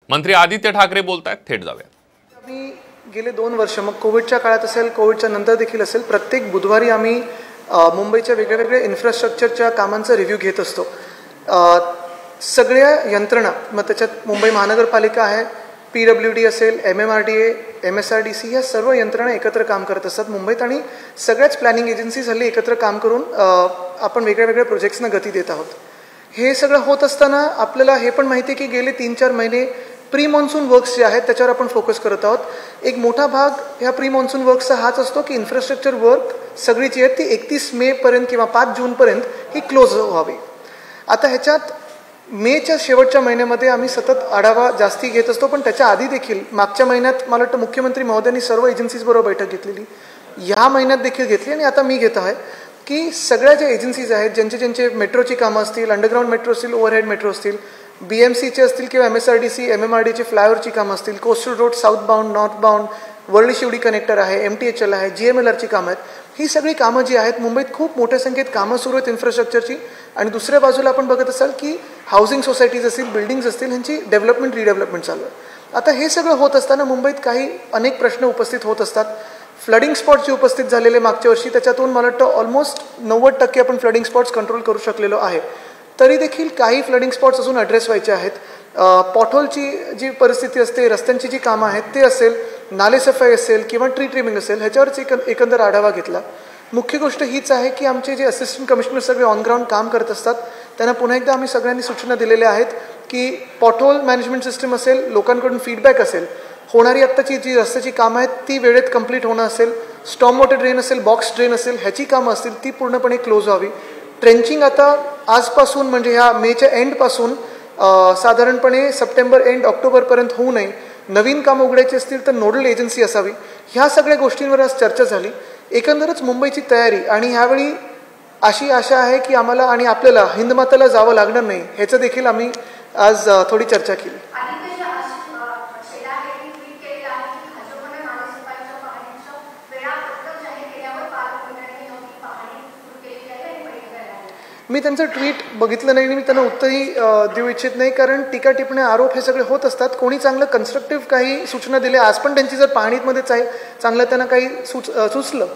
मंत्री आदित्य ठाकरे बोलतायत, थेट जाऊयात। आम्ही गेले 2 वर्ष, मग कोविडच्या काळात असेल, कोविडच्या नंतर देखील असेल, प्रत्येक बुधवारी आम्ही मुंबईच्या वेगवेगळ्या इन्फ्रास्ट्रक्चरच्या कामांचा रिव्ह्यू घेत असतो। सगळ्या यंत्रणा, मग त्याच्यात मुंबई महानगरपालिका आहे, PWD असेल, MMRDA, MSRDC, या सर्व यंत्रणा एकत्र काम करत असतात मुंबईत, आणि सगळ्याच प्लॅनिंग एजन्सीज हल्ली एकत्र काम करून आपण वेगळ्या वेगळ्या प्रोजेक्ट्सना गती देत आहोत। हे सगळं होत असताना आपल्याला हे पण माहिती आहे की गेले 3-4 महिने प्री मॉन्सून वर्क्स जे आहेत त्याच्यावर आपण फोकस करत आहोत। एक मोठा भाग ह्या प्री मॉन्सून वर्क्सचा हाच असतो की इन्फ्रास्ट्रक्चर वर्क सगळी जी आहेत ती 31 मे पर्यंत किंवा 5 जून पर्यंत ही क्लोज व्हावी। आता ह्याच्यात मेच्या शेवटच्या महिन्यामध्ये आम्ही सतत आढावा जास्ती घेत असतो, पण त्याच्या आधी देखील मागच्या महिन्यात मला वाटतं मुख्यमंत्री महोदयांनी सर्व एजन्सीज बरोबर बैठक घेतलेली, या महिन्यात देखील घेतली, आणि आता मी घेत आहे की सगळ्या ज्या एजन्सीज आहेत, ज्यांचे मेट्रोची कामं असतील, अंडरग्राऊंड मेट्रो असतील, ओव्हरहेड मेट्रो असतील, BMCचे असतील किंवा MSRDC, MMRDAचे फ्लायओव्हरची कामं असतील, coastal road south bound, north bound, Worli Sewri connector आहे, MTHL आहे, GMLRची कामं आहेत, ही सगळी कामं जी आहेत मुंबईत खूप मोठ्या संख्येत कामं सुरू आहेत इन्फ्रास्ट्रक्चरची। आणि दुसऱ्या बाजूला आपण बघत असाल की हाऊसिंग सोसायटीज असतील, बिल्डिंग्स असतील, ह्यांची डेव्हलपमेंट रिडेव्हलपमेंट चालू आहे। आता हे सगळं होत असताना मुंबईत अनेक प्रश्न उपस्थित होत असतात। फ्लडिंग स्पॉट्स जे उपस्थित झालेले मागच्या वर्षी, त्याच्यातून मला वाटतं ऑलमोस्ट 90% आपण फ्लडिंग स्पॉट्स कंट्रोल करू शकलेलो आहे, तरी देखील काही फ्लडिंग स्पॉट्स अजून ॲड्रेस व्हायचे आहेत। पॉटहोलची जी परिस्थिती असते, रस्त्यांची जी कामं आहेत ते असेल, नाले सफाई असेल किंवा ट्री ट्रिमिंग असेल, ह्याच्यावरच एकंदर आढावा घेतला। मुख्य गोष्ट हीच आहे की आमचे जे असिस्टंट कमिशनर सगळे ऑन ग्राउंड काम करत असतात, त्यांना पुन्हा एकदा आम्ही सगळ्यांनी सूचना दिलेल्या आहेत की पॉटहोल मॅनेजमेंट सिस्टम असेल, लोकांकडून फीडबॅक असेल, होणारी आत्ताची जी रस्त्याची कामं आहेत ती वेळेत कंप्लीट होणं असेल, स्टॉर्म वॉटर ड्रेन असेल, बॉक्स ड्रेन असेल, ह्याची कामं असतील ती पूर्णपणे क्लोज व्हावी। ट्रेंचिंग आता आजपासून म्हणजे ह्या मेच्या एंडपासून साधारणपणे सप्टेंबर एंड ऑक्टोबरपर्यंत होऊ नये, नवीन काम उघडायची असतील तर नोडल एजन्सी असावी, ह्या सगळ्या गोष्टींवर आज चर्चा झाली। एकंदरच मुंबईची तयारी, आणि ह्यावेळी अशी आशा आहे की आम्हाला आणि आपल्याला हिंदमाताला जावं लागणार नाही, ह्याचं देखील आम्ही आज थोडी चर्चा केली। मी त्यांचं ट्विट बघितलं नाही आणि मी त्यांना उत्तरही देऊ इच्छित नाही, कारण टीका टिप्पणी आरोप हे सगळे होत असतात। कोणी चांगलं कन्स्ट्रक्टिव्ह काही सूचना दिल्या, आज पण त्यांची जर पाहणीमध्ये चांगलं त्यांना काही सुचलं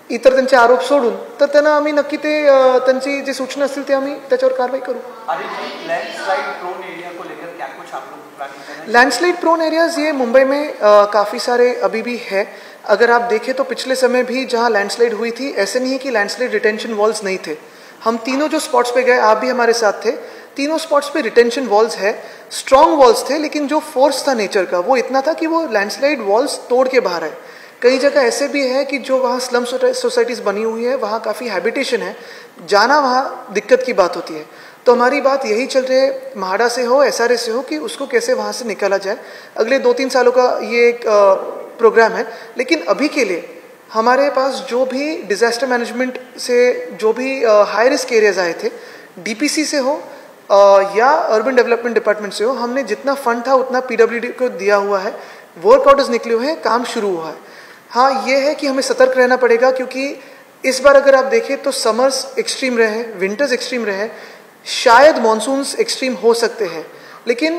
इतर त्यांचे आरोप सोडून, तर त्यांना आम्ही नक्की ते त्यांची जी सूचना असतील ते आम्ही त्याच्यावर कारवाई करू। लैंडस्लाइड प्रोन एरियाज ये मुंबई में काफ़ी सारे अभी भी है। अगर आप देखें तो पिछले समय भी जहाँ लैंडस्लाइड हुई थी, ऐसे नहीं है कि लैंडस्लाइड रिटेंशन वॉल्स नहीं थे। हम तीनों जो स्पॉट्स पे गए, आप भी हमारे साथ थे, तीनों स्पॉट्स पे रिटेंशन वॉल्स है, स्ट्रॉन्ग वॉल्स थे, लेकिन जो फोर्स था नेचर का वो इतना था कि वो लैंडस्लाइड वॉल्स तोड़ के बाहर आए। कई जगह ऐसे भी है कि जो वहाँ स्लम सोसाइटीज़ बनी हुई है, वहाँ काफ़ी हैबिटेशन है, जाना वहाँ दिक्कत की बात होती है। तो हमारी बात यही चल रही है, म्हाडा से हो, SRA से हो, कि उसको कैसे वहाँ से निकाला जाए। अगले 2-3 सालों का ये एक प्रोग्राम है, लेकिन अभी के लिए हमारे पास जो भी डिज़ास्टर मैनेजमेंट से जो भी हाई रिस्क एरियाज़ आए थे, DPC से हो या अर्बन डेवलपमेंट डिपार्टमेंट से हो, हमने जितना फंड था उतना PWD को दिया हुआ है, वर्क ऑर्डर्स निकले हुए हैं, काम शुरू हुआ है। हाँ, ये है कि हमें सतर्क रहना पड़ेगा, क्योंकि इस बार अगर आप देखें तो समर्स एक्सट्रीम रहे हैं, विंटर्स एक्सट्रीम रहे हैं, शायद मानसून्स एक्सट्रीम हो सकते हैं, लेकिन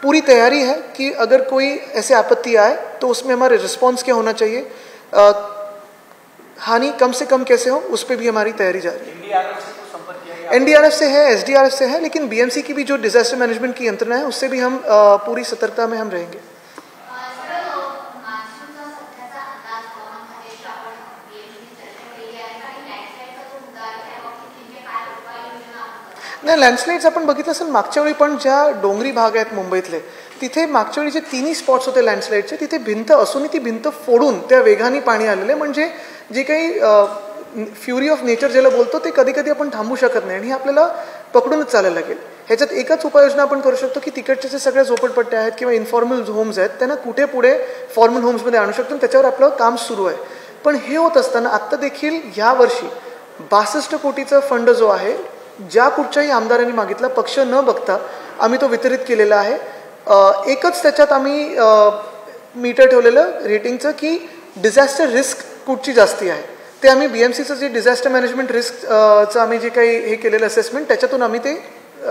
पूरी तैयारी है कि अगर कोई ऐसे आपत्ति आए तो उसमें हमारे रिस्पॉन्स क्या होना चाहिए, हानि कम से कम कैसे हो, उस पर भी हमारी तैयारी जारी है। NDRF से है, SDRF से है, लेकिन BMC की भी जो डिजास्टर मैनेजमेंट की यंत्रणा है उससे भी हम पूरी सतर्कता में हम रहेंगे। नाही, लँडस्लाइड्स आपण बघितलं असेल मागच्या वेळी पण, ज्या डोंगरी भाग आहेत मुंबईतले, तिथे मागच्या वेळी जे 3 स्पॉट्स होते लँडस्लाइडचे, तिथे भिंत असूनही ती भिंत फोडून त्या वेगाने पाणी आलेले, म्हणजे जे काही फ्युरी ऑफ नेचर ज्याला बोलतो ते कधी कधी आपण थांबू शकत नाही, आणि हे आपल्याला पकडूनच चालायला लागेल। ह्याच्यात एकच उपाययोजना आपण करू शकतो की तिकडचे जे सगळ्या झोपडपट्ट्या आहेत किंवा इन्फॉर्मल होम्स आहेत त्यांना कुठे पुढे फॉर्मल होम्समध्ये आणू शकतो, त्याच्यावर आपलं काम सुरू आहे। पण हे होत असताना आत्ता देखील ह्या वर्षी 62 कोटीचा फंड जो आहे, ज्या कुठच्याही आमदारांनी मागितला, पक्ष न बघता आम्ही तो वितरित केलेला आहे। एकच त्याच्यात आम्ही मीटर ठेवलेलं रेटिंगचं की डिझास्टर रिस्क कुठची जास्ती आहे, ते आम्ही BMCचं जे डिझास्टर मॅनेजमेंट रिस्कचं आम्ही जे काही हे केलेलं असेसमेंट, त्याच्यातून आम्ही ते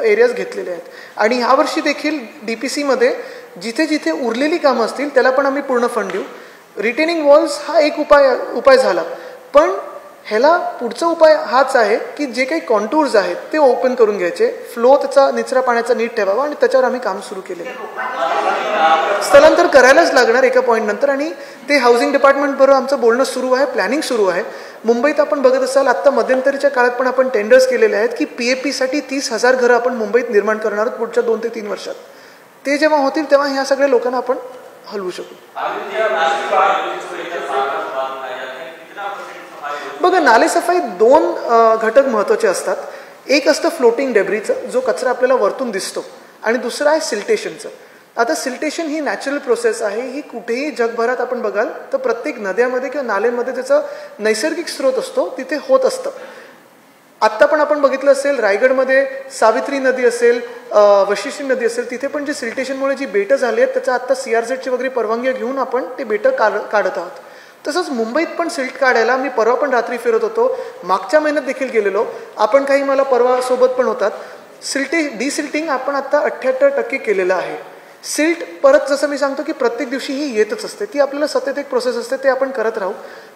एरियाज घेतलेले आहेत आणि ह्यावर्षी देखील DPCमध्ये जिथे जिथे उरलेली कामं असतील त्याला पण आम्ही पूर्ण फंड देऊ. रिटेनिंग वॉल्स हा एक उपाय झाला, पण ह्याला पुढचा उपाय हाच आहे की जे काही कॉन्टूर्स आहेत ते ओपन करून घ्यायचे, फ्लो त्याचा निचरा पाण्याचा नीट ठेवावा आणि त्याच्यावर आम्ही काम सुरू केलेलं आहे. स्थलांतर करायलाच लागणार एका पॉईंट नंतर आणि ते हाऊसिंग डिपार्टमेंटबरोबर आमचं बोलणं सुरू आहे, प्लॅनिंग सुरू आहे. मुंबईत आपण बघत असाल आत्ता मध्यंतरीच्या काळात पण आपण टेंडर्स केलेले आहेत की PAP-साठी 30,000 घरं आपण मुंबईत निर्माण करणार आहोत पुढच्या 2 ते 3 वर्षात. ते जेव्हा होतील तेव्हा ह्या सगळ्या लोकांना आपण हलवू शकू. बघा, नालेसफाई 2 घटक महत्त्वाचे असतात. एक असतं फ्लोटिंग डेब्रीचं, जो कचरा आपल्याला वरतून दिसतो, आणि दुसरं आहे सिल्टेशनचं. आता सिल्टेशन ही नॅचरल प्रोसेस आहे. ही कुठेही जगभरात आपण बघाल तर प्रत्येक नद्यामध्ये किंवा नालेमध्ये त्याचा नैसर्गिक स्रोत असतो, तिथे होत असतं. आत्ता पण आपण बघितलं असेल रायगडमध्ये सावित्री नदी असेल, वशिष्ठी नदी असेल, तिथे पण जे सिल्टेशनमुळे जी बेटं झाली आहेत त्याचा आत्ता CRZची वगैरे परवानगी घेऊन आपण ते बेटं काढत आहोत. तसंच मुंबईत पण सिल्ट काढायला मी परवा पण रात्री फिरत होतो, मागच्या महिन्यात देखील गेलेलो आपण, काही मला परवा सोबत पण होतात. डिसिल्टिंग आपण आता 78% केलेलं आहे. सिल्ट परत जसं मी सांगतो की प्रत्येक दिवशी ही येतच असते, ती आपल्याला सतत एक प्रोसेस असते, ते आपण करत राहू.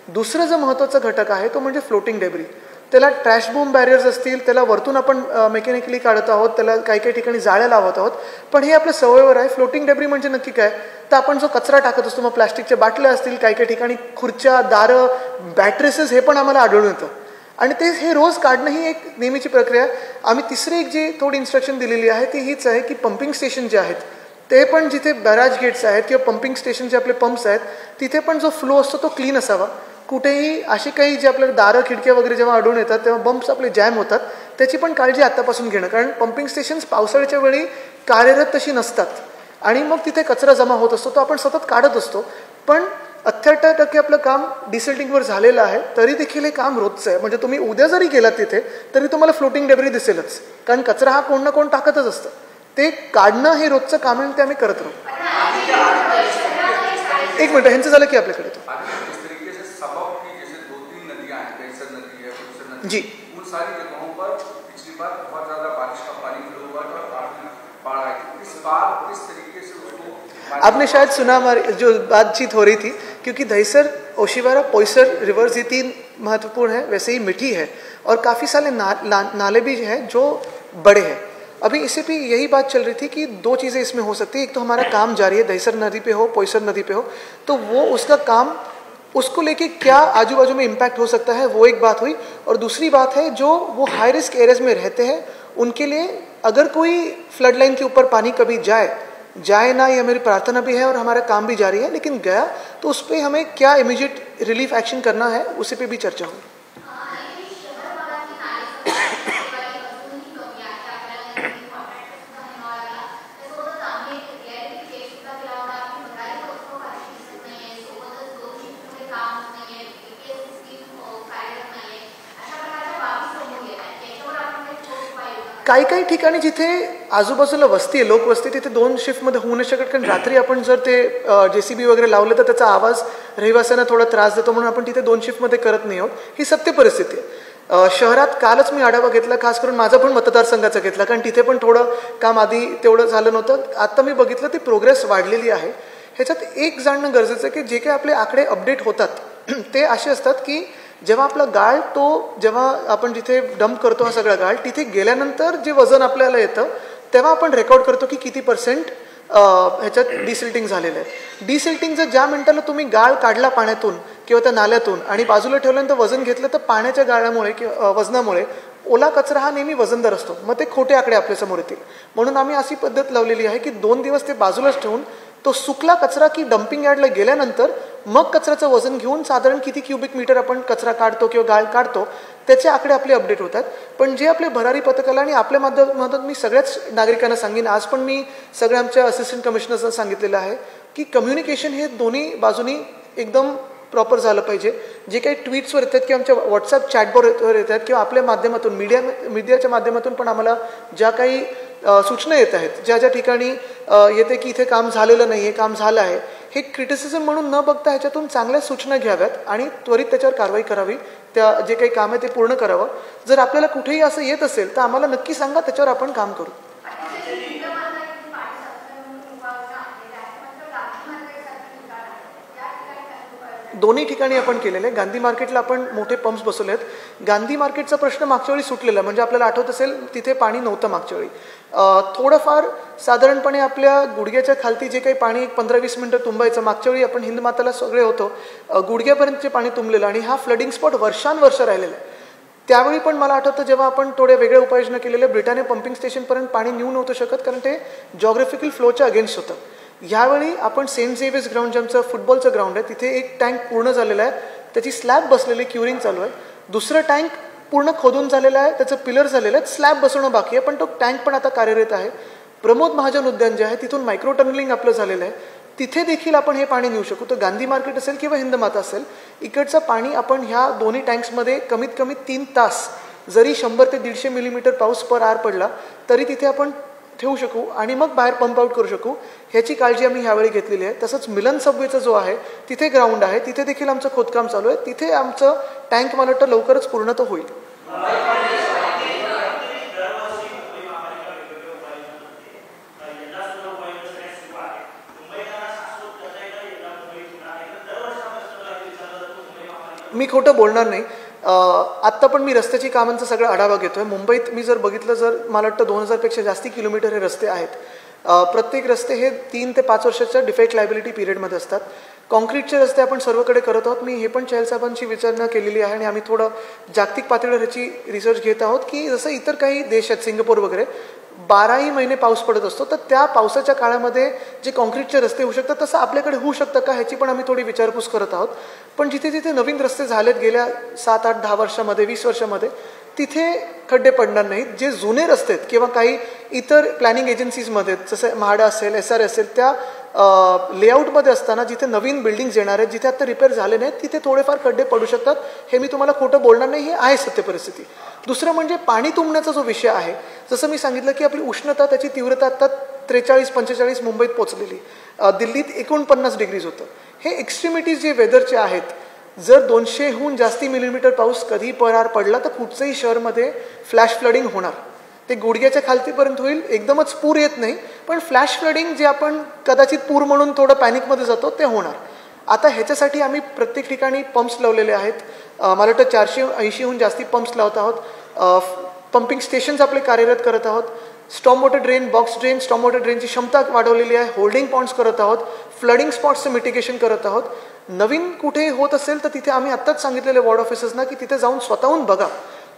दुसरं जो महत्त्वाचा घटक आहे तो म्हणजे फ्लोटिंग डेब्री. त्याला ट्रॅश बूम बॅरियर्स असतील, त्याला वरतून आपण मेकॅनिकली काढत आहोत, त्याला काही काही ठिकाणी जाळ्या लावत आहोत, पण हे आपल्या सवयीवर आहे. फ्लोटिंग डेब्री म्हणजे नक्की काय, तर आपण जो कचरा टाकत असतो, मग प्लास्टिकच्या बाटल्या असतील, काही काही ठिकाणी खुर्च्या, दारं, बॅटरीसेस, हे पण आम्हाला आढळून येतं आणि हे रोज काढणं ही एक नेहमीची प्रक्रिया. आम्ही तिसरी एक जी थोडी इन्स्ट्रक्शन दिलेली आहे ती हीच आहे की पंपिंग स्टेशन जे आहेत ते पण, जिथे बॅराज गेट्स आहेत किंवा पंपिंग स्टेशन जे आपले पंप्स आहेत, तिथे पण जो फ्लो असतो तो क्लीन असावा. कुठेही अशी काही जे आपल्याला दारं, खिडक्या वगैरे जेव्हा आढळून येतात तेव्हा बंप्स आपले जॅम होतात, त्याची पण काळजी आत्तापासून घेणं, कारण पंपिंग स्टेशन्स पावसाळ्याच्या वेळी कार्यरत तशी नसतात आणि मग तिथे कचरा जमा होत असतो, तो आपण सतत काढत असतो. पण 78% आपलं काम डिसिल्टिंगवर झालेलं आहे, तरी देखील हे काम रोजचं आहे. म्हणजे तुम्ही उद्या जरी गेलात तिथे तरी तुम्हाला फ्लोटिंग डेब्री दिसेलच, कारण कचरा हा कोण ना कोण टाकतच असतं. ते काढणं हे रोजचं काम आहे, ते आम्ही करत राहू. एक मिनिट, ह्यांचं झालं की आपल्याकडे तो जी उन सारी जगहों पर पिछली बार बहुत ज्यादा बारिश का पानी फिर हुआ था, काफी बाढ़ आई थी. इस बार किस तरीके से उसको, आपने शायद सुना हमारी जो बातचीत हो रही थी, क्योंकि दहिसर, ओशिवारा, पोईसर रिवर्स, ये 3 महत्वपूर्ण है, वैसे ही मीठी है और काफ़ी सारे नाले भी हैं जो बड़े हैं. अभी इसे भी यही बात चल रही थी कि 2 चीज़ें इसमें हो सकती है. एक तो हमारा काम जारी है, दहिसर नदी पे हो, पोईसर नदी पे हो, तो वो उसका काम, उसको लेके क्या आजू बाजू में इम्पैक्ट हो सकता है, वो एक बात हुई. और दूसरी बात है जो वो हाई रिस्क एरियाज में रहते हैं उनके लिए, अगर कोई फ्लड लाइन के ऊपर पानी कभी जाए ना, ये हमारी प्रार्थना भी है और हमारा काम भी जारी है, लेकिन गया तो उस पर हमें क्या इमीडिएट रिलीफ एक्शन करना है उसी पे भी चर्चा हुई. काही ठिकाणी जिथे आजूबाजूला वस्ती आहे, लोकवस्ती, तिथे 2 शिफ्टमध्ये होऊ नाही शकत, कारण रात्री आपण जर ते JCB वगैरे लावलं तर त्याचा आवाज रहिवाशांना थोडा त्रास देतो, म्हणून आपण तिथे 2 शिफ्टमध्ये करत नाही आहोत. ही सत्य परिस्थिती आहे. शहरात कालच मी आढावा घेतला, खास करून माझा पण मतदारसंघाचा घेतला, कारण तिथे पण थोडं काम आधी तेवढं झालं नव्हतं. आता मी बघितलं ती प्रोग्रेस वाढलेली आहे. ह्याच्यात एक जाणणं गरजेचं आहे की जे काही आपले आकडे अपडेट होतात ते असे असतात की जेव्हा आपला गाळ, तो जेव्हा आपण जिथे डंप करतो हा सगळा गाळ, तिथे गेल्यानंतर जे वजन आपल्याला येतं तेव्हा आपण रेकॉर्ड करतो की किती % ह्याच्यात डिसिल्टिंग झालेलं आहे. डिसिल्टिंग जर ज्या मिनिटाला तुम्ही गाळ काढला पाण्यातून किंवा त्या नाल्यातून आणि बाजूला ठेवल्यानंतर वजन घेतलं, तर पाण्याच्या गाळामुळे किंवा वजनामुळे ओला कचरा हा नेहमी वजनदार असतो, मग ते खोटे आकडे आपल्यासमोर येतील. म्हणून आम्ही अशी पद्धत लावलेली आहे की 2 दिवस ते बाजूलाच ठेवून तो सुकला कचरा की डम्पिंग यार्डला गेल्यानंतर मग कचऱ्याचं वजन घेऊन साधारण किती क्युबिक मीटर आपण कचरा काढतो किंवा गाळ काढतो त्याचे आकडे आपले अपडेट होतात. पण जे आपले भरारी पथकाला आणि आपल्या माध्यमातून मी सगळ्याच नागरिकांना सांगेन, आज पण मी सगळ्या आमच्या असिस्टंट कमिशनर्सना सांगितलेलं आहे की कम्युनिकेशन हे दोन्ही बाजूनी एकदम प्रॉपर झालं पाहिजे. जे काही ट्विट्सवर येतात किंवा आमच्या व्हॉट्सअप चॅटबॉटवर येतात किंवा आपल्या माध्यमातून मीडियाच्या माध्यमातून पण आम्हाला ज्या काही सूचना येत आहेत, ज्या ठिकाणी येते की इथे काम झालेलं नाही आहे, काम झालं आहे, हे क्रिटिसिझम म्हणून न बघता ह्याच्यातून चांगल्या सूचना घ्याव्यात आणि त्वरित त्याच्यावर कारवाई करावी. त्या जे काही काम आहे ते पूर्ण करावं. जर आपल्याला कुठेही असं येत असेल तर आम्हाला नक्की सांगा, त्याच्यावर आपण काम करू. दोन्ही ठिकाणी आपण केलेले. गांधी मार्केटला आपण मोठे पंप्स बसवले आहेत. गांधी मार्केटचा प्रश्न मागच्या वेळी सुटलेला, म्हणजे आपल्याला आठवत असेल तिथे पाणी नव्हतं मागच्या वेळी. थोडंफार साधारणपणे आपल्या गुडघ्याच्या खालती जे काही पाणी 15-20 मिनिटं तुंबायचं, मागच्या वेळी आपण हिंदमाताला सगळे होतो, गुडघ्यापर्यंतचे पाणी तुंबलेलं आणि हा फ्लडिंग स्पॉट वर्षांवर्ष राहिलेला आहे. त्यावेळी पण मला आठवतं जेव्हा आपण थोड्या वेगळ्या उपाययोजना केलेल्या, ब्रिटानिया पंपिंग स्टेशनपर्यंत पाणी नेऊ नव्हतं शकत कारण ते जॉग्राफिकल फ्लोच्या अगेन्स्ट होतं. यावेळी आपण सेंट झेवियर्स ग्राउंड, जे आमचं फुटबॉलचं ग्राउंड आहे, तिथे एक टँक पूर्ण झालेला आहे, त्याची स्लॅब बसलेली, क्युरिंग चालू आहे. दुसरं टँक पूर्ण खोदून झालेलं आहे, त्याचं पिलर झालेलं आहे, स्लॅब बसवणं बाकी आहे, पण तो टँक पण आता कार्यरत आहे. प्रमोद महाजन उद्यान जे आहे तिथून मायक्रो टनलिंग आपलं झालेलं आहे, तिथे देखील आपण हे पाणी नेऊ शकू. तर गांधी मार्केट असेल किंवा हिंदमाता असेल, इकडचं पाणी आपण ह्या दोन्ही टँक्समध्ये कमीत कमी 3 तास, जरी 100 ते 150 मिलीमीटर पाऊस पर आर पडला तरी तिथे आपण ठेवू शकू आणि मग बाहेर पंप आउट करू शकू. ह्याची काळजी आम्ही ह्यावेळी घेतलेली आहे. तसंच मिलन सबवेचा जो आहे तिथे ग्राउंड आहे, तिथे देखील आमचं खोदकाम चालू आहे. तिथे आमचं टँक मला वाटतं लवकरच पूर्ण तर होईल. मी खोटं बोलणार नाही. आत्ता पण मी रस्त्याची कामांचा सगळा आढावा घेतोय. मुंबईत मी जर बघितलं, जर मला वाटतं 2000पेक्षा जास्ती किलोमीटर हे रस्ते आहेत. प्रत्येक रस्ते हे 3 ते 5 वर्षाच्या डिफेक्ट लायबिलिटी पिरियडमध्ये असतात. कॉन्क्रीटचे रस्ते आपण सर्वकडे करत आहोत. मी हे पण चहल साहेबांची विचारणा केलेली आहे आणि आम्ही थोडं जागतिक पातळीवर ह्याची रिसर्च घेत आहोत की जसं इतर काही देश आहेत, सिंगापूर वगैरे, 12ही महिने पाऊस पडत असतो, तर त्या पावसाच्या काळामध्ये जे कॉन्क्रीटचे रस्ते होऊ शकतात तसं आपल्याकडे होऊ शकतं का, ह्याची पण आम्ही थोडी विचारपूस करत आहोत. पण जिथे जिथे नवीन रस्ते झालेत गेल्या 7, 8, 10 वर्षामध्ये, 20 वर्षामध्ये, तिथे खड्डे पडणार नाहीत. जे जुने रस्ते आहेत किंवा काही इतर प्लॅनिंग एजन्सीजमध्ये, जसं म्हाडा असेल, SR असेल, त्या लेआउटमध्ये असताना जिथे नवीन बिल्डिंग्स येणार आहेत, जिथे आता रिपेअर झाले नाहीत, तिथे थोडेफार खड्डे पडू शकतात. हे मी तुम्हाला खोटं बोलणार नाही, हे आहे सत्य परिस्थिती. दुसरं म्हणजे पाणी तुंबण्याचा जो विषय आहे, जसं मी सांगितलं की आपली उष्णता, त्याची तीव्रता आता 43-45 मुंबईत पोहोचलेली, दिल्लीत 49 डिग्रीज होतं. हे एक्स्ट्रीमिटीज जे वेदरचे आहेत, जर 200हून जास्ती मिलीमीटर पाऊस कधी पर आर पडला तर कुठचंही शहरमध्ये फ्लॅश फ्लडिंग होणार. ते गुडघ्याच्या खालतीपर्यंत होईल, एकदमच पूर येत नाही, पण फ्लॅश फ्लडिंग जे आपण कदाचित पूर म्हणून थोडं पॅनिकमध्ये जातो ते होणार. आता ह्याच्यासाठी आम्ही प्रत्येक ठिकाणी पंप्स लावलेले आहेत. मला वाटतं 480हून जास्ती पंप्स लावत आहोत. पंपिंग स्टेशन्स आपले कार्यरत करत आहोत. Storm water drain, box drain, storm water ड्रेनची क्षमता वाढवलेली आहे. होल्डिंग पॉइंट्स करत आहोत. फ्लडिंग स्पॉट्सचं मिटिगेशन करत आहोत. नवीन कुठे होत असेल तर तिथे आम्ही आत्ताच सांगितलेले वॉर्ड ऑफिसर्सना की तिथे जाऊन स्वतःहून बघा.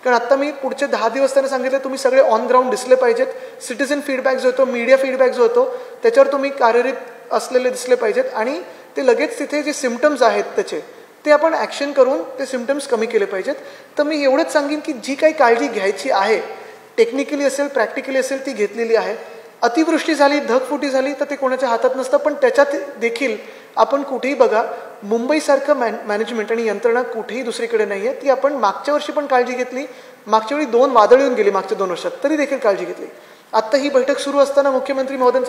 कारण आत्ता मी पुढचे 10 दिवस त्यांना सांगितले, तुम्ही सगळे ऑन ग्राउंड दिसले पाहिजेत. सिटिझन फीडबॅक जो होतो, मीडिया फीडबॅक जो होतो, त्याच्यावर तुम्ही कार्यरत असलेले दिसले पाहिजेत आणि ते लगेच तिथे जे सिम्पटम्स आहेत त्याचे ते आपण ॲक्शन करून ते सिम्पटम्स कमी केले पाहिजेत. तर मी एवढंच सांगेन की जी काही काळजी घ्यायची आहे, टेक्निकली असेल, प्रॅक्टिकली असेल, ती घेतलेली आहे. अतिवृष्टी झाली, ढगफुटी झाली तर ते कोणाच्या हातात नसतं, पण त्याच्यात देखील आपण कुठेही बघा, मुंबईसारखं मॅनेजमेंट आणि यंत्रणा कुठेही दुसरीकडे नाही आहे. ती आपण मागच्या वर्षी पण काळजी घेतली. मागच्या वेळी 2 वादळ येऊन गेली मागच्या 2 वर्षात, तरी देखील काळजी घेतली. आत्ता ही बैठक सुरू असताना मुख्यमंत्री महोदयांचा